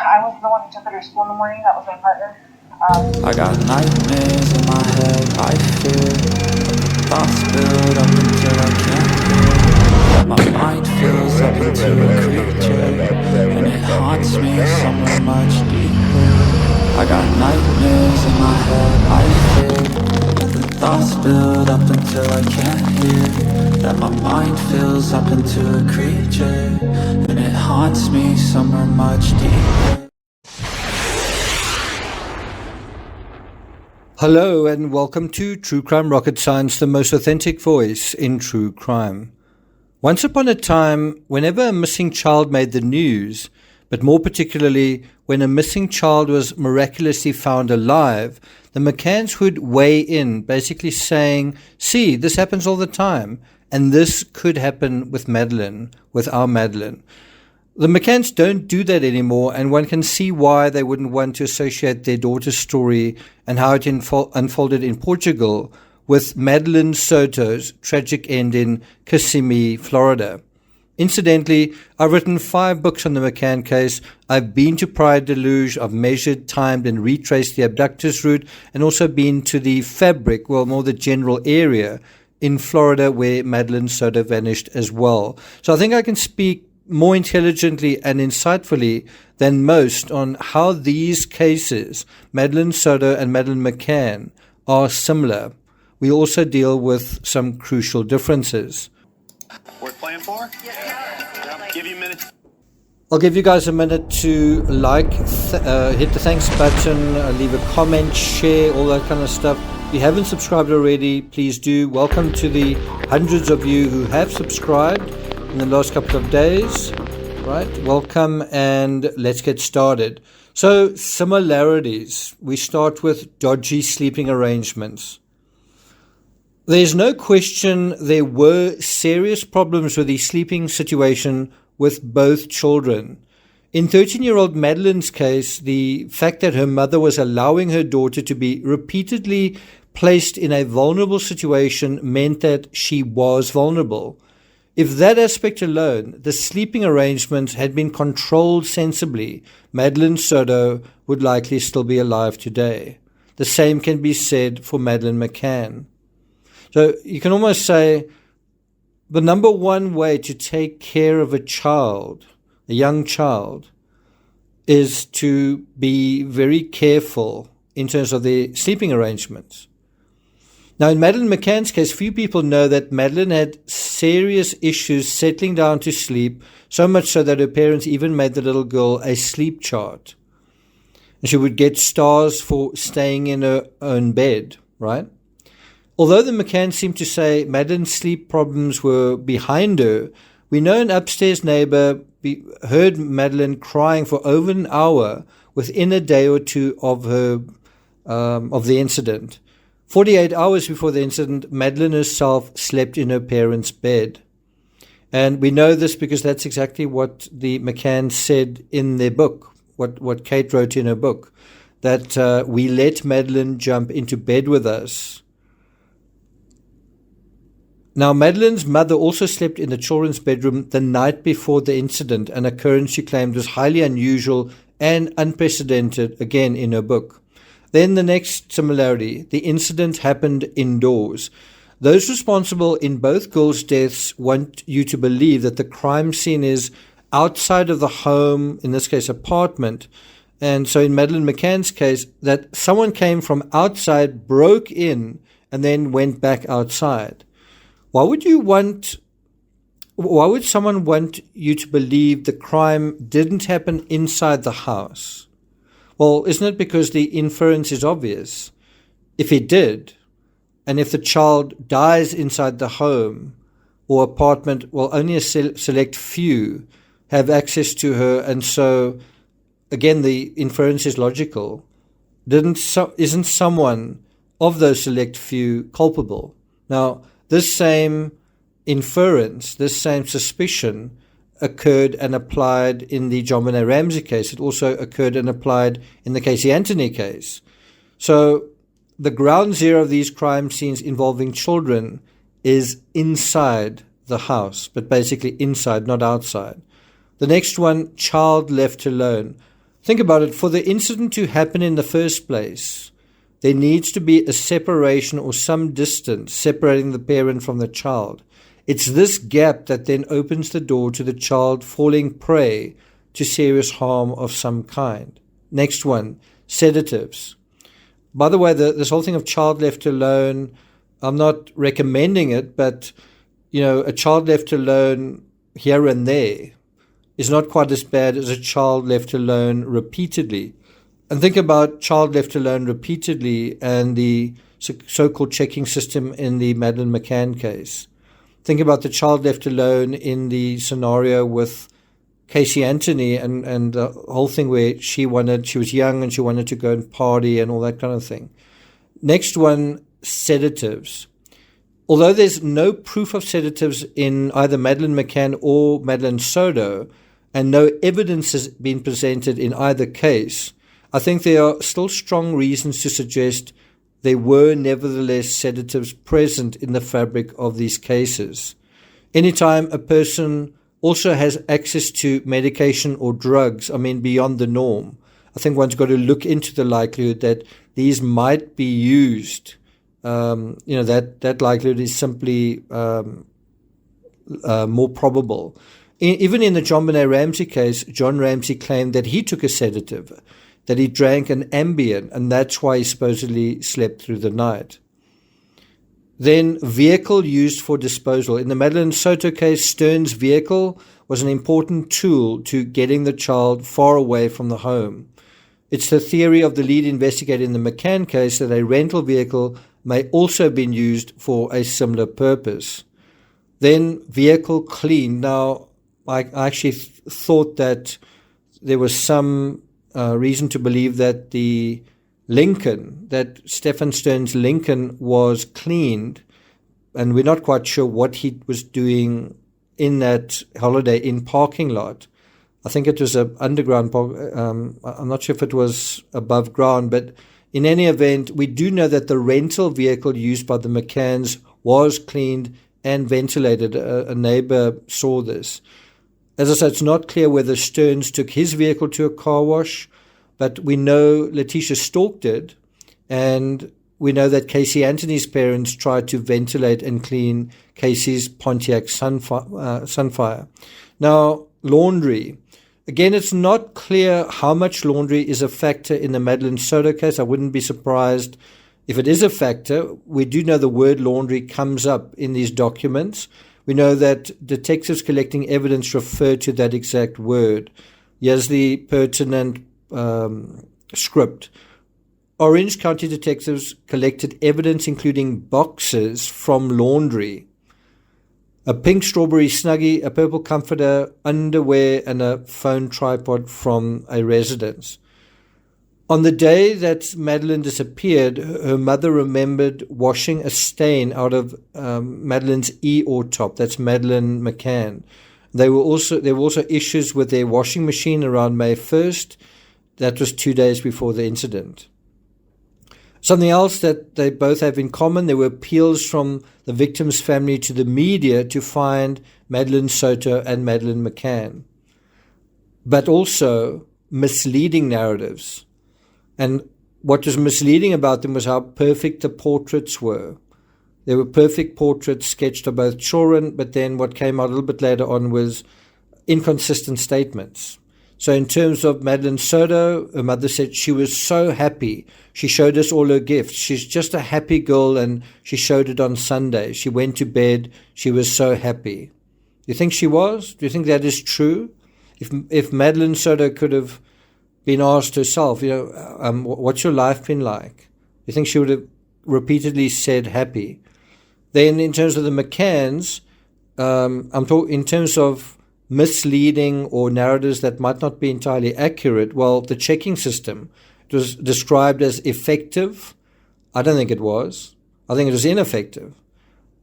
I was the one who took her to school in the morning. That was my partner. I got nightmares in my head, I fear thoughts build up until I can't hear. My mind fills up into a creature, and it haunts me somewhere much deeper. I got nightmares in my head, I fear the thoughts build up until I can't hear. That my mind fills up into a creature, and it haunts me somewhere much deeper. Hello and welcome to True Crime Rocket Science, the most authentic voice in true crime. Once upon a time, whenever a missing child made the news, but more particularly when a missing child was miraculously found alive, the McCanns would weigh in, basically saying, see, this happens all the time, and this could happen with Madeline, with our Madeline. The McCanns don't do that anymore, and one can see why they wouldn't want to associate their daughter's story and how it unfolded in Portugal with Madeline Soto's tragic end in Kissimmee, Florida. Incidentally, I've written 5 books on the McCann case. I've been to Praia de Luz, I've measured, timed, and retraced the abductor's route, and also been to the fabric, well, more the general area in Florida where Madeline Soto vanished as well. So I think I can speak more intelligently and insightfully than most on how these cases, Madeline Soto and Madeleine McCann, are similar. We also deal with some crucial differences. Worth playing for? Yeah. Give you a minute. I'll give you guys a minute to hit the thanks button, leave a comment, share, all that kind of stuff. If you haven't subscribed already, please do. Welcome to the hundreds of you who have subscribed in the last couple of days. Right, welcome, and let's get started. So, similarities. We start with dodgy sleeping arrangements. There's no question there were serious problems with the sleeping situation with both children. In 13-year-old Madeline's case, the fact that her mother was allowing her daughter to be repeatedly placed in a vulnerable situation meant that she was vulnerable. If that aspect alone, the sleeping arrangements, had been controlled sensibly, Madeline Soto would likely still be alive today. The same can be said for Madeleine McCann. So you can almost say the number one way to take care of a child, a young child, is to be very careful in terms of their sleeping arrangements. Now, in Madeleine McCann's case, few people know that Madeline had serious issues settling down to sleep, so much so that her parents even made the little girl a sleep chart. And she would get stars for staying in her own bed, right? Although the McCanns seem to say Madeline's sleep problems were behind her, we know an upstairs neighbor heard Madeline crying for over an hour within a day or two of the incident. 48 hours before the incident, Madeline herself slept in her parents' bed. And we know this because that's exactly what the McCanns said in their book, what Kate wrote in her book, that we let Madeline jump into bed with us. Now, Madeline's mother also slept in the children's bedroom the night before the incident, an occurrence she claimed was highly unusual and unprecedented, again in her book. Then the next similarity, the incident happened indoors. Those responsible in both girls' deaths want you to believe that the crime scene is outside of the home, in this case apartment. And so in Madeleine McCann's case, that someone came from outside, broke in, and then went back outside. Why would someone want you to believe the crime didn't happen inside the house? Well, isn't it because the inference is obvious? If it did, and if the child dies inside the home or apartment, well, only a select few have access to her, and so, again, the inference is logical. Isn't someone of those select few culpable? Now, this same inference, this same suspicion occurred and applied in the John Benet Ramsey case. It also occurred and applied in the Casey Anthony case. So the ground zero of these crime scenes involving children is inside the house, but basically inside, not outside. The next one, child left alone. Think about it. For the incident to happen in the first place, there needs to be a separation or some distance separating the parent from the child. It's this gap that then opens the door to the child falling prey to serious harm of some kind. Next one, sedatives. By the way, this whole thing of child left alone, I'm not recommending it, but, a child left alone here and there is not quite as bad as a child left alone repeatedly. And think about child left alone repeatedly and the so-called checking system in the Madeline McCann case. Think about the child left alone in the scenario with Casey Anthony and the whole thing where she was young and she wanted to go and party and all that kind of thing. Next one, sedatives. Although there's no proof of sedatives in either Madeleine McCann or Madeleine Soto, and no evidence has been presented in either case, I think there are still strong reasons to suggest there were nevertheless sedatives present in the fabric of these cases. Anytime a person also has access to medication or drugs, beyond the norm, I think one's got to look into the likelihood that these might be used. That likelihood is simply more probable. Even in the JonBenet Ramsey case, John Ramsey claimed that he took a sedative, that he drank an Ambien, and that's why he supposedly slept through the night. Then, vehicle used for disposal. In the Madeleine Soto case, Stern's vehicle was an important tool to getting the child far away from the home. It's the theory of the lead investigator in the McCann case that a rental vehicle may also have been used for a similar purpose. Then, vehicle cleaned. Now, I actually thought that there was some reason to believe that the Lincoln, that Stephen Stern's Lincoln was cleaned, and we're not quite sure what he was doing in that Holiday Inn parking lot. I think it was an underground park. I'm not sure if it was above ground, but in any event, we do know that the rental vehicle used by the McCanns was cleaned and ventilated. A neighbor saw this. As I said, it's not clear whether Stearns took his vehicle to a car wash, but we know Letitia stalked it, and we know that Casey Anthony's parents tried to ventilate and clean Casey's Pontiac Sunfire. Now, laundry. Again, it's not clear how much laundry is a factor in the Madeleine Soto case. I wouldn't be surprised if it is a factor. We do know the word laundry comes up in these documents. We know that detectives collecting evidence refer to that exact word. Here's the pertinent script. Orange County detectives collected evidence including boxes from laundry, a pink strawberry Snuggie, a purple comforter, underwear, and a phone tripod from a residence. On the day that Madeline disappeared, her mother remembered washing a stain out of Madeline's Eeyore top. That's Madeleine McCann. There were also issues with their washing machine around May 1st. That was 2 days before the incident. Something else that they both have in common, there were appeals from the victim's family to the media to find Madeleine Soto and Madeleine McCann, but also misleading narratives. And what was misleading about them was how perfect the portraits were. There were perfect portraits sketched of both children, but then what came out a little bit later on was inconsistent statements. So in terms of Madeleine Soto, her mother said she was so happy. She showed us all her gifts. She's just a happy girl, and she showed it on Sunday. She went to bed. She was so happy. Do you think she was? Do you think that is true? If Madeleine Soto could have been asked herself, what's your life been like? Do you think she would have repeatedly said happy? Then in terms of the McCanns, I'm talking in terms of misleading or narratives that might not be entirely accurate. Well, the checking system, it was described as effective. I don't think it was. I think it was ineffective.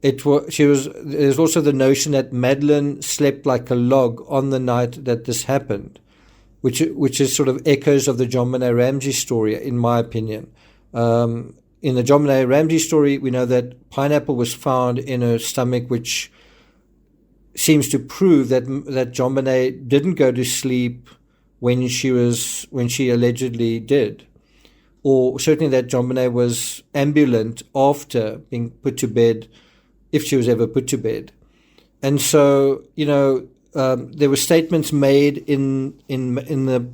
There's also the notion that Madeline slept like a log on the night that this happened, which is sort of echoes of the JonBenet Ramsey story, in my opinion. In the JonBenet Ramsey story, we know that pineapple was found in her stomach, which seems to prove that JonBenet didn't go to sleep when she allegedly did, or certainly that JonBenet was ambulant after being put to bed, if she was ever put to bed. And so, there were statements made in the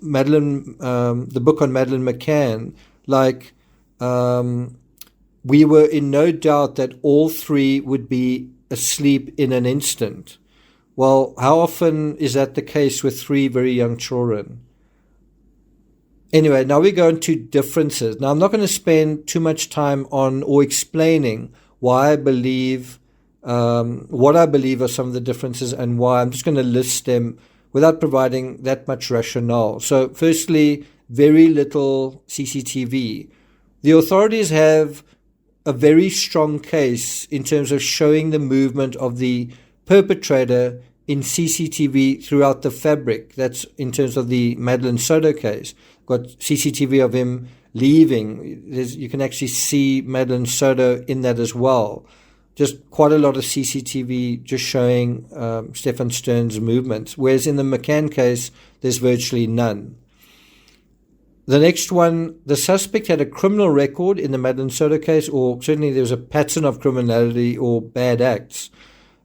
Madeline, the book on Madeleine McCann, like, we were in no doubt that all three would be asleep in an instant. Well, how often is that the case with three very young children? Anyway, now we go into differences. Now, I'm not going to spend too much time on or explaining why I believe, what I believe are some of the differences and why. I'm just going to list them without providing that much rationale. So, firstly, very little CCTV. The authorities have a very strong case in terms of showing the movement of the perpetrator in CCTV throughout the fabric. That's in terms of the Madeleine Soto case. Got CCTV of him leaving. You can actually see Madeleine Soto in that as well. Just quite a lot of CCTV just showing Stefan Stern's movements, whereas in the McCann case, there's virtually none. The next one, the suspect had a criminal record in the Madeleine Soto case, or certainly there was a pattern of criminality or bad acts.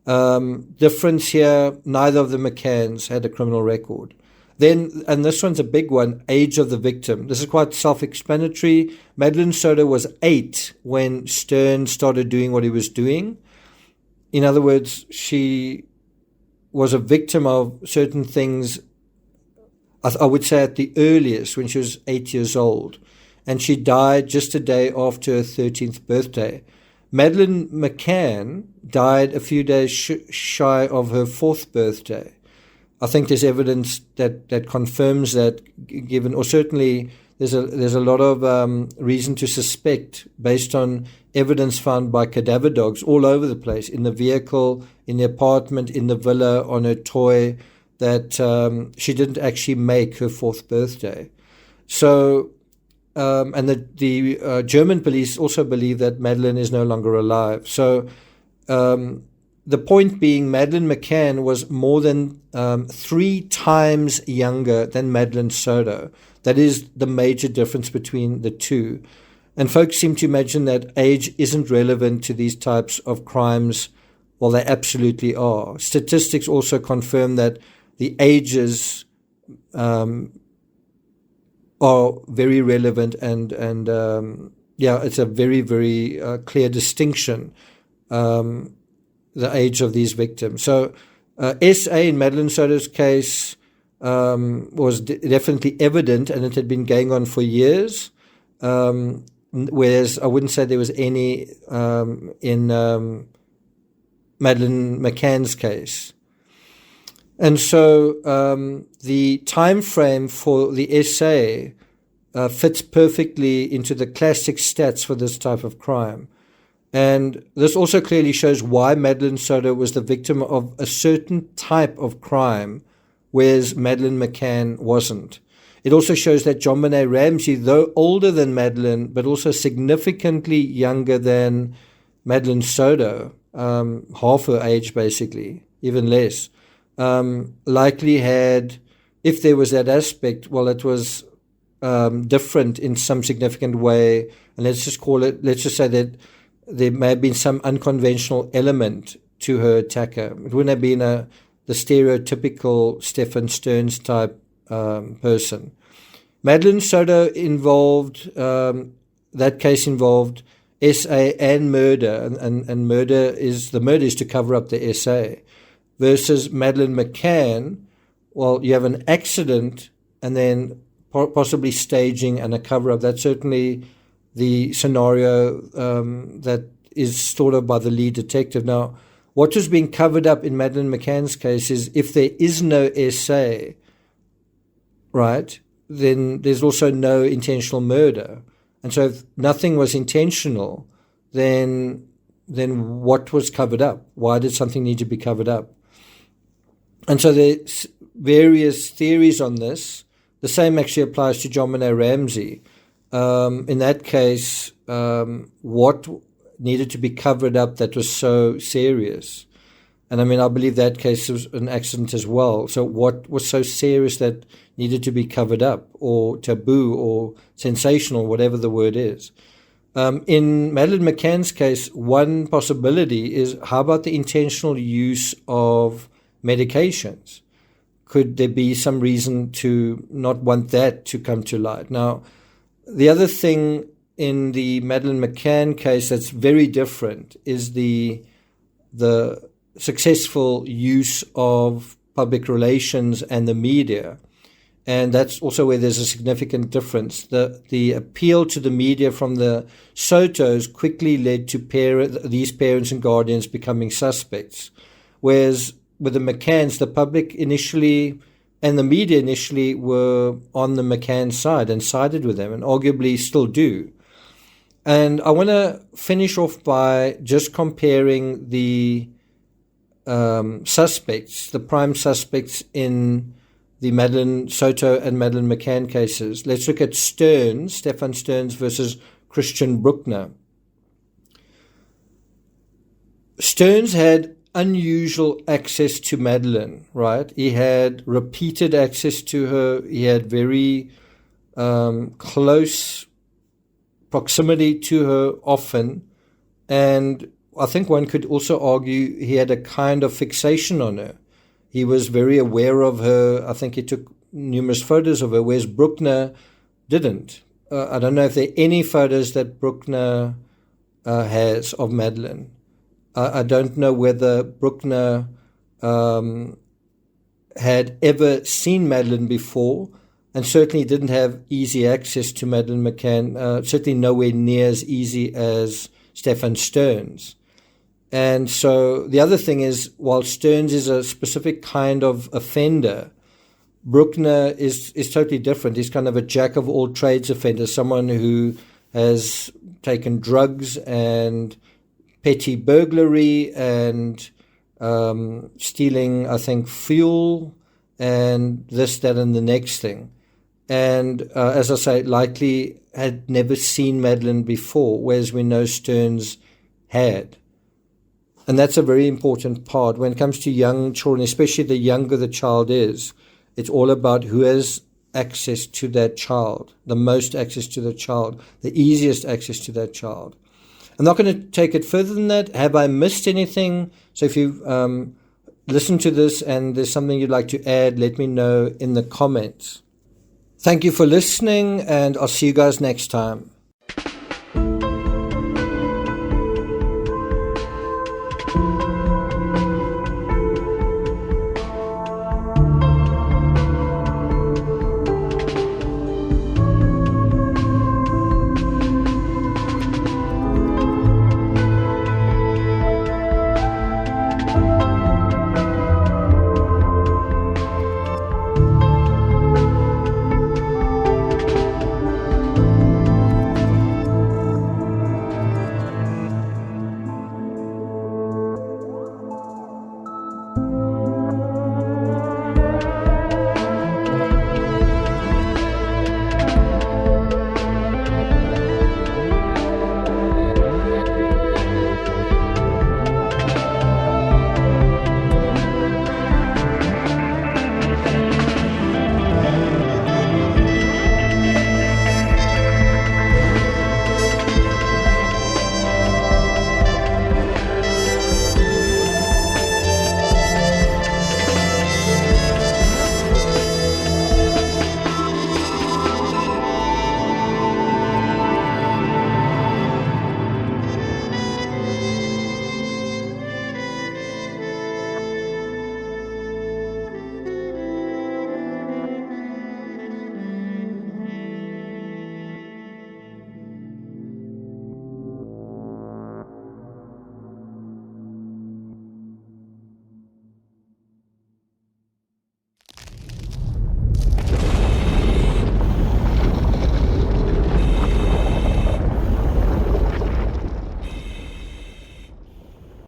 Difference here, neither of the McCanns had a criminal record. Then, and this one's a big one, age of the victim. This is quite self-explanatory. Madeleine Soto was 8 when Stern started doing what he was doing. In other words, she was a victim of certain things, I would say at the earliest, when she was 8 years old. And she died just a day after her 13th birthday. Madeleine McCann died a few days shy of her 4th birthday. I think there's evidence that confirms that, given, or certainly there's a lot of reason to suspect, based on evidence found by cadaver dogs all over the place, in the vehicle, in the apartment, in the villa, on her toy, that she didn't actually make her 4th birthday. So, and the German police also believe that Madeleine is no longer alive. So, the point being, Madeleine McCann was more than 3 times younger than Madeleine Soto. That is the major difference between the two. And folks seem to imagine that age isn't relevant to these types of crimes. Well, they absolutely are. Statistics also confirm that the ages are very relevant, and it's a very, very clear distinction. The age of these victims. So, SA in Madeleine Soto's case was definitely evident, and it had been going on for years. Whereas I wouldn't say there was any in Madeleine McCann's case. And so the time frame for the SA fits perfectly into the classic stats for this type of crime. And this also clearly shows why Madeleine Soto was the victim of a certain type of crime, whereas Madeleine McCann wasn't. It also shows that JonBenet Ramsey, though older than Madeleine, but also significantly younger than Madeleine Soto, half her age basically, even less, likely had, if there was that aspect, well, it was different in some significant way. And let's just say that there may have been some unconventional element to her attacker. It wouldn't have been the stereotypical Stefan Stearns type person. Madeleine Soto involved, that case involved SA and murder, and murder is to cover up the SA. Versus Madeleine McCann, well, you have an accident and then possibly staging and a cover-up. That's certainly the scenario that is thought of by the lead detective. Now, what was being covered up in Madeleine McCann's case is, if there is no SA, right, then there's also no intentional murder. And so if nothing was intentional, then what was covered up? Why did something need to be covered up? And so there's various theories on this. The same actually applies to JonBenet Ramsey. In that case, what needed to be covered up that was so serious? And I mean, I believe that case was an accident as well. So what was so serious that needed to be covered up or taboo or sensational, whatever the word is? In Madeline McCann's case, one possibility is, how about the intentional use of medications? Could there be some reason to not want that to come to light? Now, the other thing in the Madeleine McCann case that's very different is the successful use of public relations and the media. And that's also where there's a significant difference. The appeal to the media from the Sotos quickly led to these parents and guardians becoming suspects. Whereas with the McCanns, the public initially and the media initially were on the McCann side and sided with them, and arguably still do. And I want to finish off by just comparing the suspects, the prime suspects in the Madeleine Soto and Madeleine McCann cases. Let's look at Stefan Stearns versus Christian Bruckner. Stearns had unusual access to Madeleine, right? He had repeated access to her. He had very close proximity to her often. And I think one could also argue he had a kind of fixation on her. He was very aware of her. I think he took numerous photos of her, whereas Bruckner didn't. I don't know if there are any photos that Bruckner has of Madeleine. I don't know whether Bruckner had ever seen Madeleine before, and certainly didn't have easy access to Madeleine McCann, certainly nowhere near as easy as Stefan Stearns. And so the other thing is, while Stearns is a specific kind of offender, Bruckner is totally different. He's kind of a jack of all trades offender, someone who has taken drugs and petty burglary and stealing, I think, fuel and this, that, and the next thing. And as I say, likely had never seen Madeleine before, whereas we know Stearns had. And that's a very important part. When it comes to young children, especially the younger the child is, it's all about who has access to that child, the most access to the child, the easiest access to that child. I'm not going to take it further than that. Have I missed anything? So if you've listened to this and there's something you'd like to add, let me know in the comments. Thank you for listening, and I'll see you guys next time.